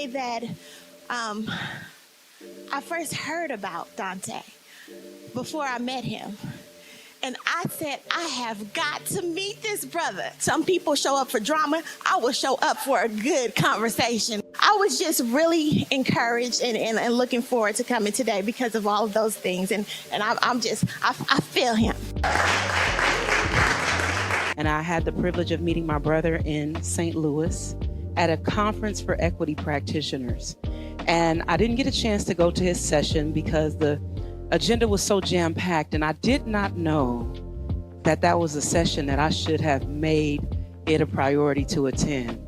day that I first heard about Dante, before I met him. And I said, I have got to meet this brother. Some people show up for drama. I will show up for a good conversation. I was just really encouraged and looking forward to coming today because of all of those things. And I feel him. And I had the privilege of meeting my brother in St. Louis at a conference for equity practitioners. And I didn't get a chance to go to his session because the agenda was so jam-packed, and I did not know that that was a session that I should have made it a priority to attend.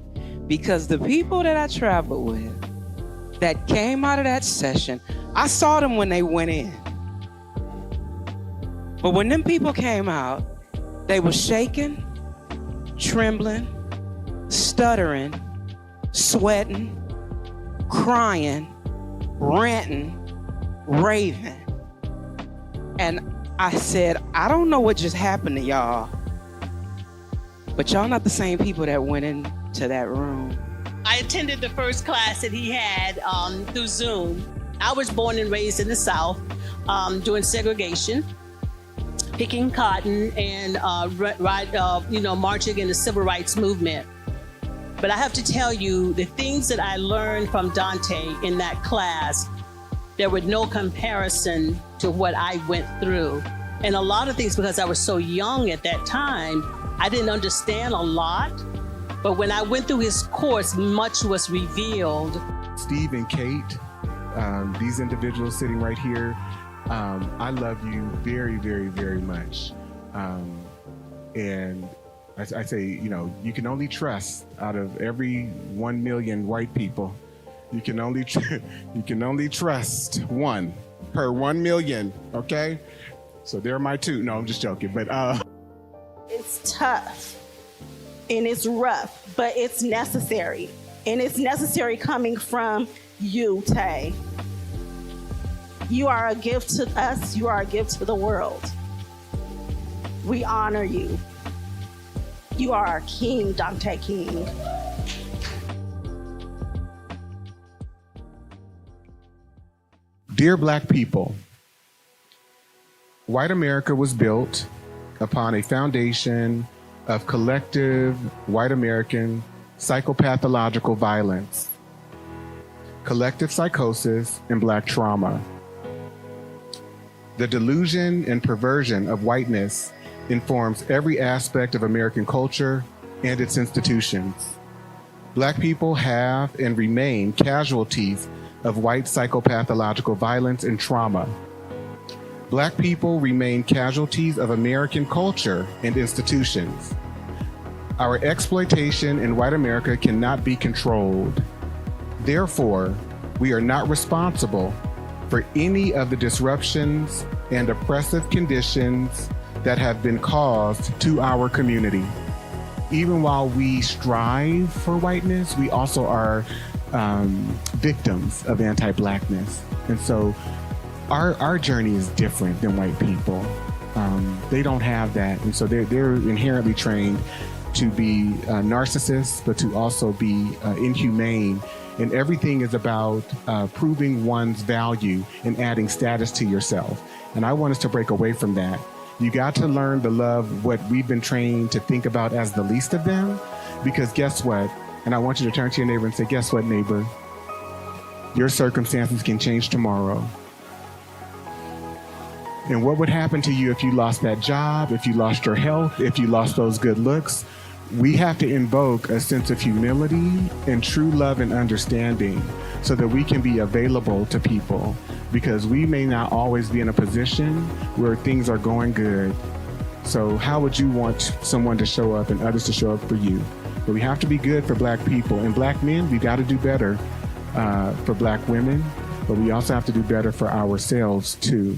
Because the people that I traveled with that came out of that session, I saw them when they went in. But when them people came out, they were shaking, trembling, stuttering, sweating, crying, ranting, raving. And I said, I don't know what just happened to y'all, but y'all not the same people that went into that room. I attended the first class that he had through Zoom. I was born and raised in the South during segregation, picking cotton and marching in the civil rights movement. But I have to tell you, the things that I learned from Dante in that class, there was no comparison to what I went through. And a lot of things, because I was so young at that time, I didn't understand a lot. But when I went through his course, much was revealed. Steve and Kate, these individuals sitting right here, I love you very, very, very much. And I say, you can only trust out of every 1 million white people. You can only trust one per 1 million, okay? So they're my two. No, I'm just joking, but It's tough and it's rough, but it's necessary. And it's necessary coming from you, Tay. You are a gift to us. You are a gift to the world. We honor you. You are our king, Dante King. Dear Black people, white America was built upon a foundation of collective white American psychopathological violence, collective psychosis, and Black trauma. The delusion and perversion of whiteness informs every aspect of American culture and its institutions. Black people have and remain casualties of white psychopathological violence and trauma. Black people remain casualties of American culture and institutions. Our exploitation in white America cannot be controlled. Therefore, we are not responsible for any of the disruptions and oppressive conditions that have been caused to our community. Even while we strive for whiteness, we also are victims of anti-Blackness. And so our journey is different than white people. They don't have that. And so they're inherently trained to be narcissists, but to also be inhumane. And everything is about proving one's value and adding status to yourself. And I want us to break away from that. You got to learn to love what we've been trained to think about as the least of them, because guess what? And I want you to turn to your neighbor and say, guess what, neighbor? Your circumstances can change tomorrow. And what would happen to you if you lost that job, if you lost your health, if you lost those good looks? We have to invoke a sense of humility and true love and understanding so that we can be available to people, because we may not always be in a position where things are going good. So how would you want someone to show up and others to show up for you? But we have to be good for Black people. And Black men, we got to do better for Black women, but we also have to do better for ourselves too.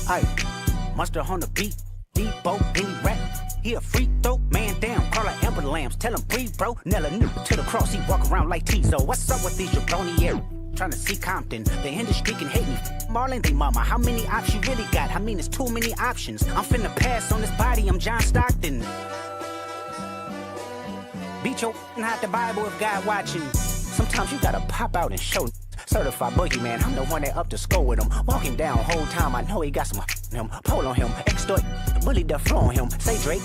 Aye, monster on the beat, Debo, any rap. He a freak throw, man down, call her Amber Lambs, tell him breathe, bro. Nella new to the cross, he walk around like Tizo. What's up with these jabroni air? Trying to see Compton, the industry can hate me. Marlon, they mama, how many options you really got? I mean, it's too many options. I'm finna pass on this body, I'm John Stockton. Beat your hide the Bible if God watching. Sometimes you gotta pop out and show. Certified boogeyman, I'm the one that up to score with him. Walking down whole time, I know he got some him. Pull on him, extort, bully the flow on him. Say Drake,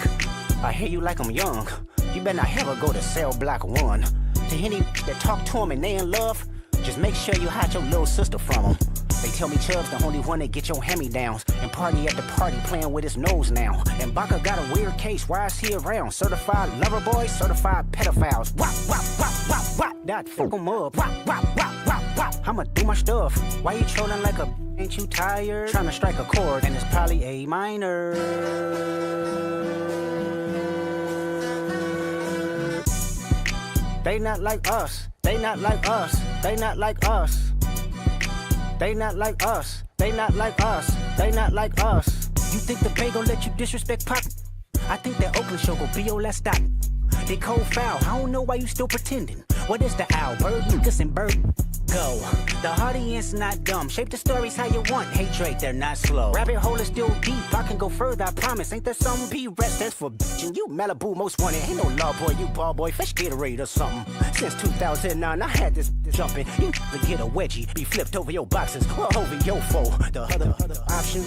I hear you like I'm young. You better not ever go to cell block 1. To any that talk to him and they in love, just make sure you hide your little sister from him. They tell me Chubb's the only one that get your hand-me-downs. And party at the party playing with his nose now. And Baca got a weird case, why is he around? Certified lover boys, certified pedophiles. Wop, wop, wop, wop, wop. That fuck him up. Wop, wop, wop, wop, wop. I'ma do my stuff. Why you trolling like a ain't you tired? Trying to strike a chord and it's probably A minor. They not like us. They not like us. They not like us. They not like us. They not like us. They not like us. You think the Bay gon' let you disrespect Pop? I think that Oakland show gon' be your last stop. They cold foul. I don't know why you still pretending. What is the owl? Bird, Lucas, and Bird. Go. The audience not dumb. Shape the stories how you want. Hey Drake, they're not slow. Rabbit hole is still deep. I can go further, I promise. Ain't there some P-rest that's for bitchin'? You Malibu most wanted. Ain't no law boy, you ball boy. Fish Gatorade or something. Since 2009, I had this jumping. You to get a wedgie. Be flipped over your boxes or over your foe. The other option.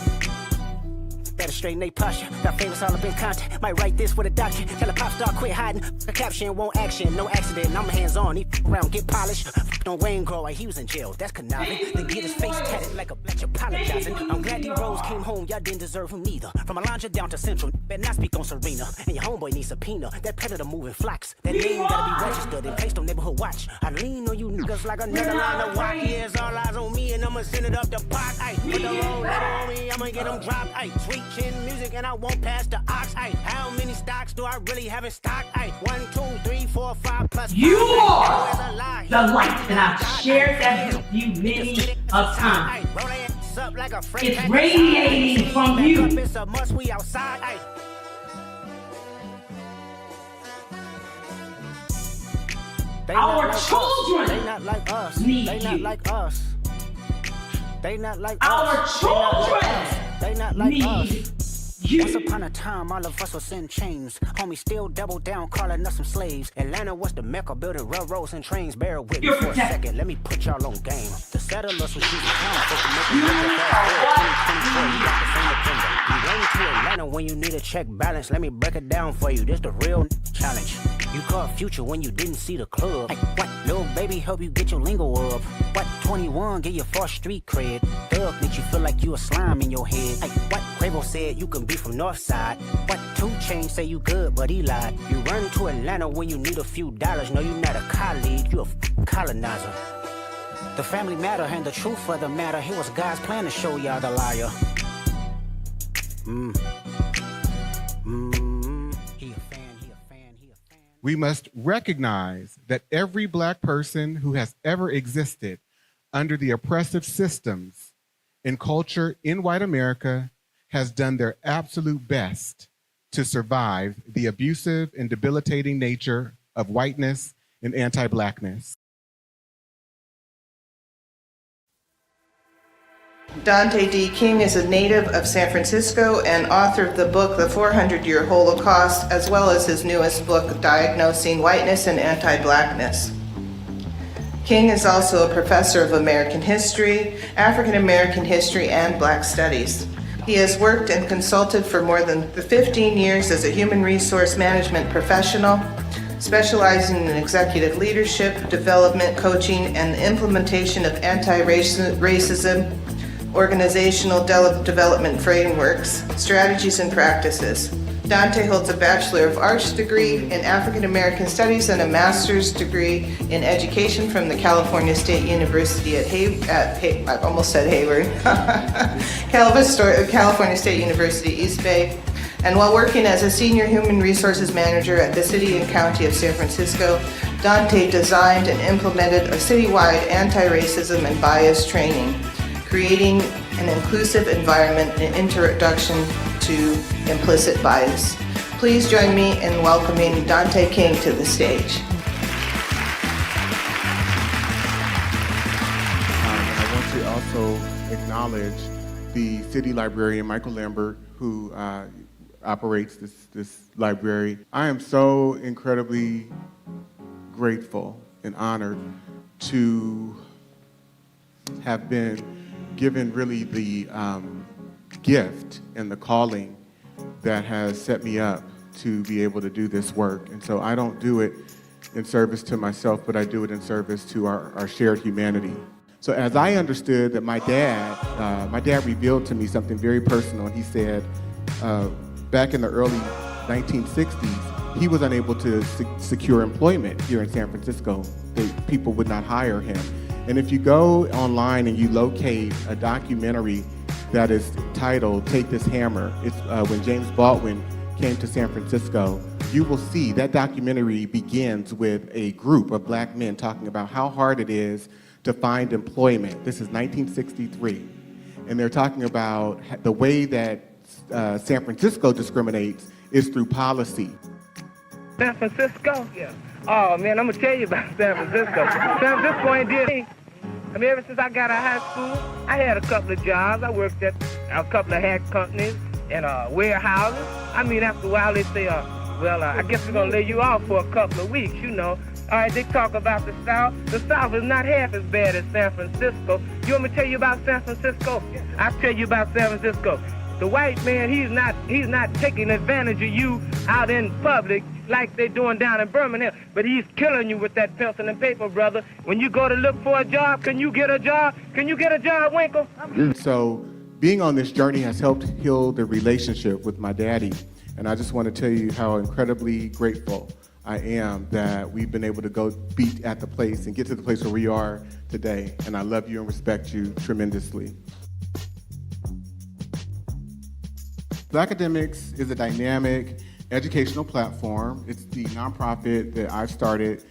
Better straighten they posture. Got famous all up in content. Might write this with a doctor. Tell a pop star quit hiding. A caption won't action. No accident. I'm hands on. He around get polished. On Wayne Grow like he was in jail. That's conniving. Then get his face tatted like a bitch apologizing. I'm glad D Rose came home. Y'all didn't deserve him neither. From Alondra down to Central. Better not speak on Serena. And your homeboy needs subpoena. That predator moving flocks. That name gotta be registered and placed on neighborhood watch. I lean on you niggas like another line of walk. Yeah, it's all eyes on me and I'ma send it up the pot. Ay, put the wrong letter on me. I'ma get them dropped. Ay, sweet chin music and I won't pass the ox. Ay, how many stocks do I really have in stock? Ay, 1, 2, 3, 4, 5 plus. You are the light, and I've shared that with you many a time. It's radiating from you. It's a must, we outside. Ay. Our children They not like us. need They not you. like us. They not like Our us. children They not like us. need Once you. upon a time, all of us was in chains. Homie still double down, calling us some slaves. Atlanta was the mecca, building railroads and trains. Bear with me You're for a protected. second, let me put y'all on game. The settlers was using town, folks to make You them look are fast. what 2024, you got the same agenda. You run to Atlanta when you need a check balance. Let me break it down for you. This the real challenge. You caught Future when you didn't see the club. Hey, what? Little baby help you get your lingo up. What? 21 get your first street cred. Thug make you feel like you a slime in your head. Hey, what? Quavo said you can be from North Side. What? 2 Chainz say you good, but he lied. You run to Atlanta when you need a few dollars. No, you're not a colleague, you a colonizer. The family matter and the truth of the matter. It was God's plan to show y'all the liar. He a fan. We must recognize that every Black person who has ever existed under the oppressive systems and culture in white America has done their absolute best to survive the abusive and debilitating nature of whiteness and anti-Blackness. Dante D. King is a native of San Francisco and author of the book The 400-Year Holocaust, as well as his newest book, Diagnosing Whiteness and Anti-Blackness. King is also a professor of American history, African American history, and Black studies. He has worked and consulted for more than 15 years as a human resource management professional, specializing in executive leadership, development, coaching, and the implementation of anti-racism, organizational development frameworks, strategies, and practices. Dante holds a Bachelor of Arts degree in African American Studies and a Master's degree in Education from the California State University at I almost said Hayward, California State University, East Bay. And while working as a Senior Human Resources Manager at the City and County of San Francisco, Dante designed and implemented a citywide anti-racism and bias training, creating an an inclusive environment and introduction to implicit bias. Please join me in welcoming Dante King to the stage. I want to also acknowledge the city librarian, Michael Lambert, who operates this library. I am so incredibly grateful and honored to have been given really the gift and the calling that has set me up to be able to do this work. And so I don't do it in service to myself, but I do it in service to our shared humanity. So as I understood that my dad revealed to me something very personal. And he said, back in the early 1960s, he was unable to secure employment here in San Francisco. People would not hire him. And if you go online and you locate a documentary that is titled Take This Hammer, it's when James Baldwin came to San Francisco, you will see that documentary begins with a group of black men talking about how hard it is to find employment. This is 1963. And they're talking about the way that San Francisco discriminates is through policy. San Francisco? Yeah. Oh man, I'm gonna tell you about San Francisco. San Francisco ain't did anything. I mean, ever since I got out of high school, I had a couple of jobs. I worked at a couple of hat companies and warehouses. I mean, after a while they say, well, I guess we're gonna lay you off for a couple of weeks, you know. All right, they talk about the South. The South is not half as bad as San Francisco. You want me to tell you about San Francisco? I'll tell you about San Francisco. The white man, he's not taking advantage of you out in public like they're doing down in Birmingham, but he's killing you with that pencil and paper, brother. When you go to look for a job, can you get a job? Can you get a job, Winkle? So being on this journey has helped heal the relationship with my daddy. And I just want to tell you how incredibly grateful I am that we've been able to go be at the place and get to the place where we are today. And I love you and respect you tremendously. Black Academics is a dynamic educational platform. It's the nonprofit that I've started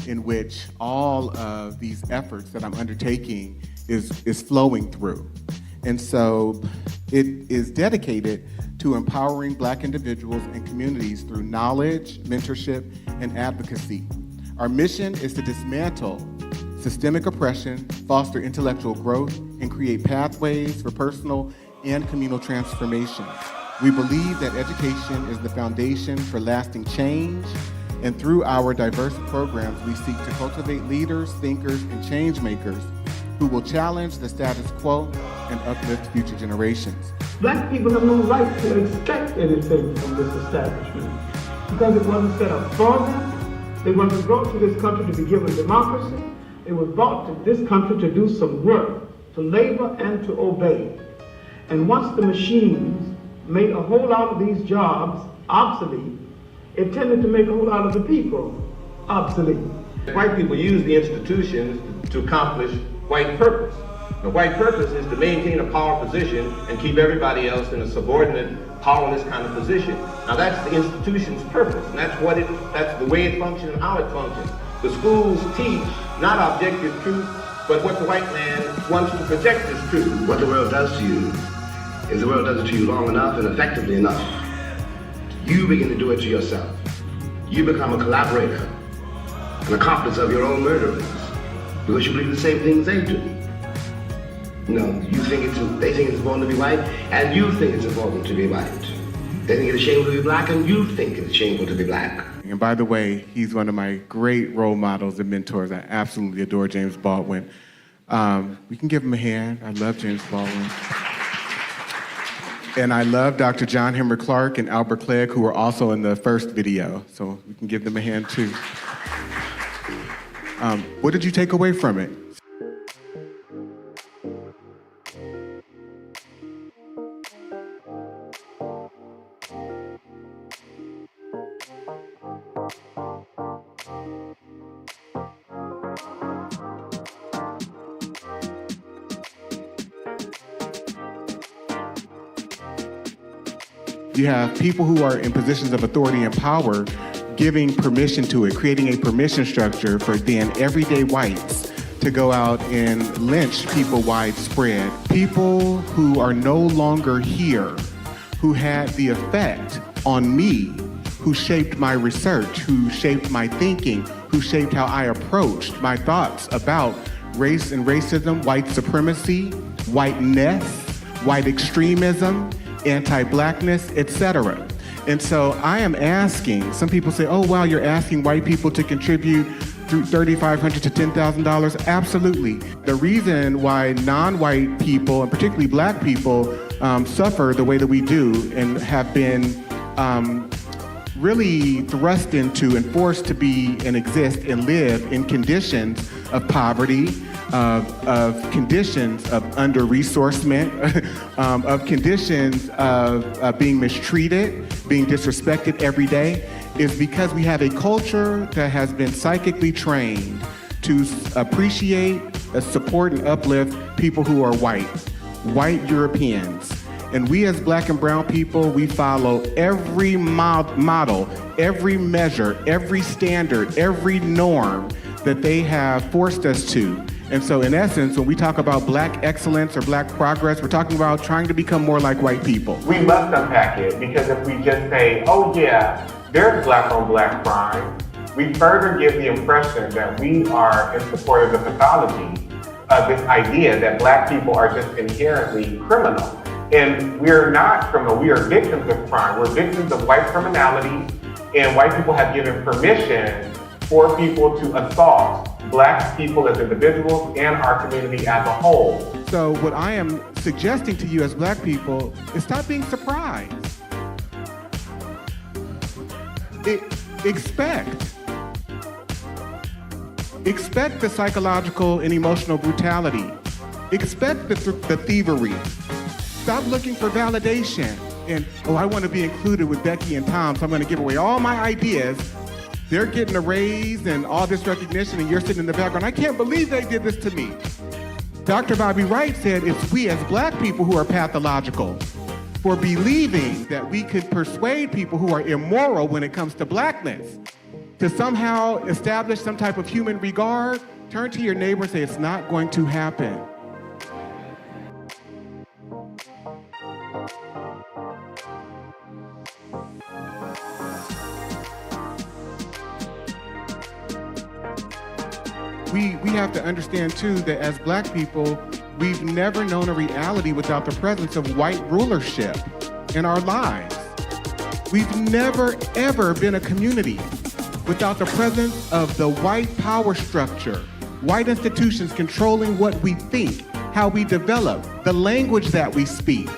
in which all of these efforts that I'm undertaking is flowing through. And so it is dedicated to empowering Black individuals and communities through knowledge, mentorship, and advocacy. Our mission is to dismantle systemic oppression, foster intellectual growth, and create pathways for personal and communal transformation. We believe that education is the foundation for lasting change, and through our diverse programs, we seek to cultivate leaders, thinkers, and change makers who will challenge the status quo and uplift future generations. Black people have no right to expect anything from this establishment because it wasn't set up for them. They wasn't brought to this country to be given democracy. It was brought to this country to do some work, to labor and to obey. And once the machines made a whole lot of these jobs obsolete, it tended to make a whole lot of the people obsolete. White people use the institutions to accomplish white purpose. The white purpose is to maintain a power position and keep everybody else in a subordinate, powerless kind of position. Now that's the institution's purpose, and that's the way it functions and how it functions. The schools teach not objective truth, but what the white man wants to project as truth. What the world does to you is the world does it to you long enough and effectively enough. You begin to do it to yourself. You become a collaborator, an accomplice of your own murderers, because you believe the same things they do. No, they think it's important to be white, and you think it's important to be white. They think it's shameful to be black, and you think it's shameful to be black. And by the way, he's one of my great role models and mentors. I absolutely adore James Baldwin. We can give him a hand. I love James Baldwin. And I love Dr. John Henry Clark and Albert Clegg, who were also in the first video. So we can give them a hand too. What did you take away from it? You have people who are in positions of authority and power giving permission to it, creating a permission structure for then everyday whites to go out and lynch people widespread. People who are no longer here, who had the effect on me, who shaped my research, who shaped my thinking, who shaped how I approached my thoughts about race and racism, white supremacy, whiteness, white extremism, anti-blackness, etc. And so I am asking, some people say, oh, wow, you're asking white people to contribute through $3,500 to $10,000. Absolutely. The reason why non-white people, and particularly black people, suffer the way that we do and have been really thrust into and forced to be and exist and live in conditions of poverty, of conditions of under-resourcement, of conditions of being mistreated, being disrespected every day, is because we have a culture that has been psychically trained to appreciate, support, and uplift people who are white Europeans. And we as black and brown people, we follow every model, every measure, every standard, every norm that they have forced us to. And so in essence, when we talk about black excellence or black progress, we're talking about trying to become more like white people. We must unpack it, because if we just say, oh yeah, there's black on black crime, we further give the impression that we are in support of the pathology of this idea that black people are just inherently criminal. And we're not criminal, we are victims of crime. We're victims of white criminality, and white people have given permission for people to assault black people as individuals and our community as a whole. So what I am suggesting to you as black people is stop being surprised. Expect the psychological and emotional brutality. Expect the thievery. Stop looking for validation. And, oh, I want to be included with Becky and Tom, so I'm going to give away all my ideas. They're getting a raise and all this recognition, and you're sitting in the background. I can't believe they did this to me. Dr. Bobby Wright said it's we as black people who are pathological for believing that we could persuade people who are immoral when it comes to blackness to somehow establish some type of human regard. Turn to your neighbor and say, it's not going to happen. We have to understand too that as black people, we've never known a reality without the presence of white rulership in our lives. We've never ever been a community without the presence of the white power structure, white institutions controlling what we think, how we develop, the language that we speak,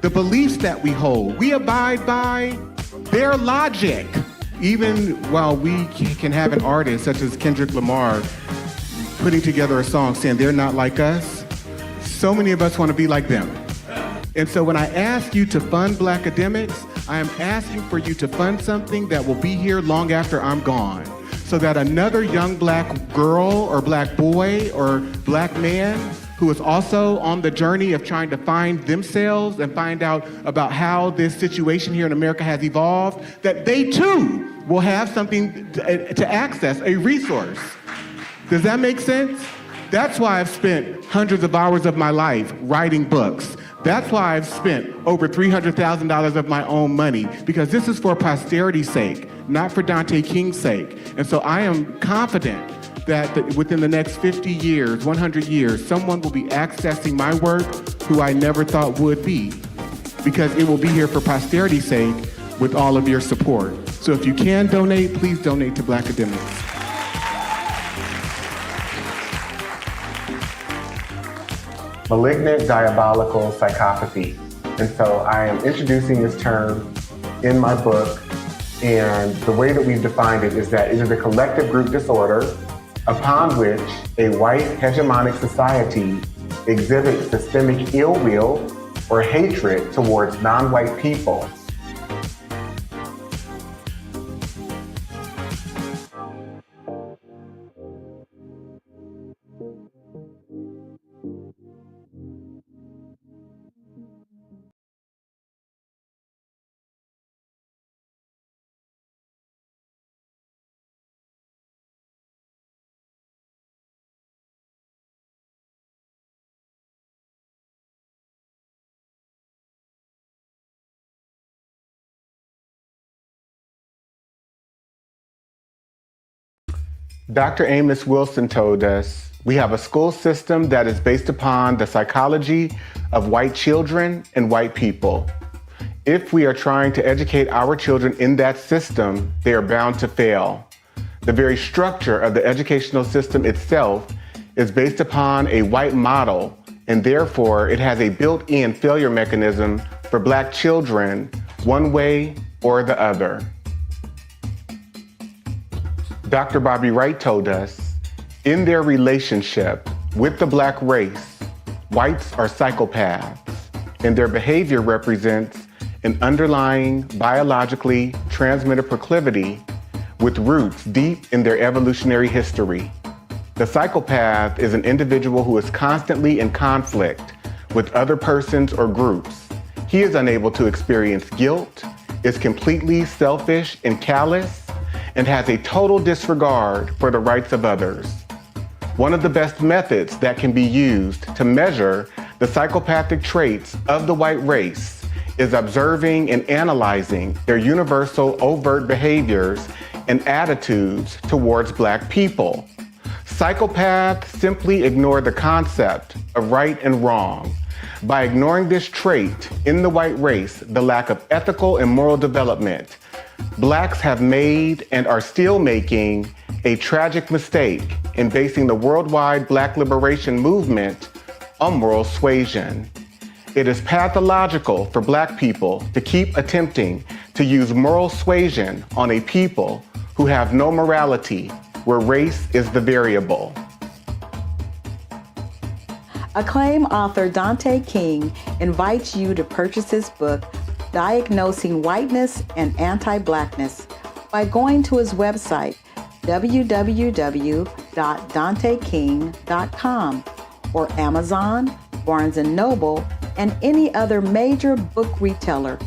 the beliefs that we hold. We abide by their logic. Even while we can have an artist such as Kendrick Lamar putting together a song saying they're not like us, so many of us want to be like them. And so when I ask you to fund black academics, I am asking for you to fund something that will be here long after I'm gone, so that another young black girl or black boy or black man who is also on the journey of trying to find themselves and find out about how this situation here in America has evolved, that they too will have something to access, a resource. Does that make sense? That's why I've spent hundreds of hours of my life writing books. That's why I've spent over $300,000 of my own money, because this is for posterity's sake, not for Dante King's sake. And so I am confident that within the next 50 years, 100 years, someone will be accessing my work who I never thought would be, because it will be here for posterity's sake with all of your support. So if you can donate, please donate to Black Academics. Malignant diabolical psychopathy. And so I am introducing this term in my book, and the way that we've defined it is that it is a collective group disorder upon which a white hegemonic society exhibits systemic ill will or hatred towards non-white people. Dr. Amos Wilson told us, we have a school system that is based upon the psychology of white children and white people. If we are trying to educate our children in that system, they are bound to fail. The very structure of the educational system itself is based upon a white model, and therefore it has a built-in failure mechanism for Black children, one way or the other. Dr. Bobby Wright told us, in their relationship with the Black race, whites are psychopaths, and their behavior represents an underlying biologically transmitted proclivity with roots deep in their evolutionary history. The psychopath is an individual who is constantly in conflict with other persons or groups. He is unable to experience guilt, is completely selfish and callous, and has a total disregard for the rights of others. One of the best methods that can be used to measure the psychopathic traits of the white race is observing and analyzing their universal overt behaviors and attitudes towards Black people. Psychopaths simply ignore the concept of right and wrong. By ignoring this trait in the white race, the lack of ethical and moral development, Blacks have made and are still making a tragic mistake in basing the worldwide Black liberation movement on moral suasion. It is pathological for Black people to keep attempting to use moral suasion on a people who have no morality, where race is the variable. Acclaimed author Dante King invites you to purchase his book, Diagnosing Whiteness and Anti-Blackness, by going to his website, www.danteking.com, or Amazon, Barnes & Noble, and any other major book retailer